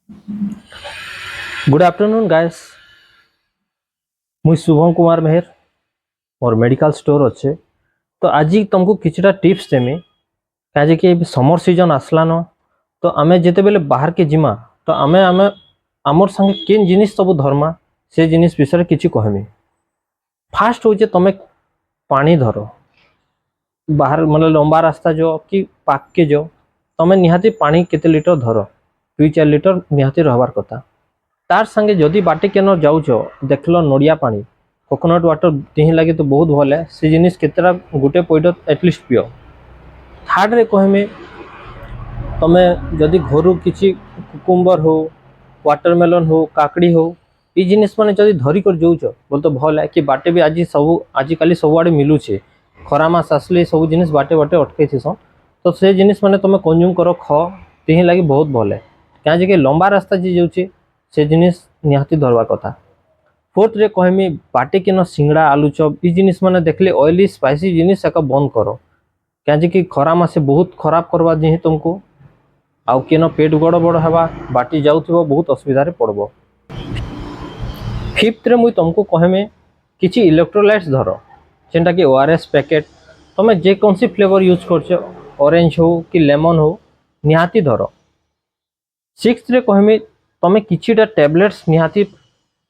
Good afternoon guys. मुझ शुभम कुमार मेहर और medical store अच्छे। तो आज तुमको किछटा टिप्स देमी कहे कि समर सीजन आसलान। तो आमे जिते बेले बाहर के जिमा तो आमे आमे आमर संगे केन जिनिस सब धर्मा से जिनिस विषय किछि कहमी। फास्ट हो तमे पानी धरो बाहर मतलब लंबा रास्ता जो कि पाक के जो तमे निहाती पानी केते लीटर धरो 2-4 लीटर निहाती रहबार कथा। तार संगे जदि बाटे केन जाऊच देखल नड़िया पानी कोकोनट वाटर देह लगे तो बहुत भल है से जिनिस केतेटा गोटे पॉइंट एटलिस्ट पियो। थर्ड रे कहमे तमे जदि घर किछि कुकुम्बर हो वाटरमेलन हो काकड़ी हो ये जिनिस माने जदि धरी कर जाऊच बोल तो भल है कि बाटे भी आज सब आजिकल सबुआड़े मिलूचे खरा मास आसले सब जिनिस बाटे बाटे अटके थीसन। तो से जिनिस माने तमे कंज्यूम करो ख देह लगे बहुत भल है कहे लंबा रास्ता जी जाऊे से जिनिस निहाती धरवा कथा। फोर्थ रे कहमी बाटे केन सिंगड़ा आलू चप ये जिनिस माने देखले ऑयली स्पाइसी जिनिस एक बंद करो कहे कि खरा मासे बहुत खराब करवा जी तुमको आउ केन पेट गड़बड़ हवा बाटी जाउथिबो बहुत असुविधा रे पड़बो। फिफ्थ रे मुई तुमको कहमे किछि इलेक्ट्रोलाइट्स धरो जेंटा कि ओआरएस पैकेट तमे जे कौन सी फ्लेवर यूज करछो ऑरेंज हो कि लेमन हो निहाती धरो। सिक्स्थ रे कहमे तमे किछिटा टैबलेट्स निहाती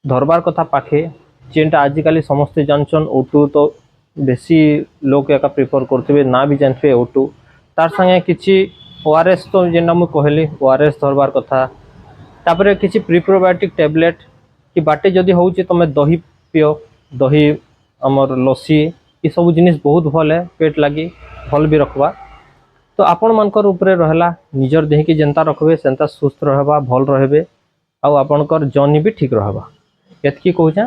धरबार कथा पाखे जेनटा आजिकल समस्ते जानछन ओटू तो बेसी लोग एका प्रिफर करथिबे ना भी जानथे ओटू तार संगे किछि ओआरएस तो जेनटा मु कहली ओआरएस धरबार कथा। तापरे किछि प्रीप्रोबायोटिक टैबलेट कि बाटे जदि होउचे तमे दही पियो दही हमर लस्सी ये सब जिनिस बहुत भल है पेट लगी भल भी रखबा। तो आपण मानकर ऊपर रहला निजर देह की जेंता रखबे सेंता सुस्थ रहबा भल रहबे आउ आपनकर जर्नी भी ठीक रहबा एतकी कहूछा।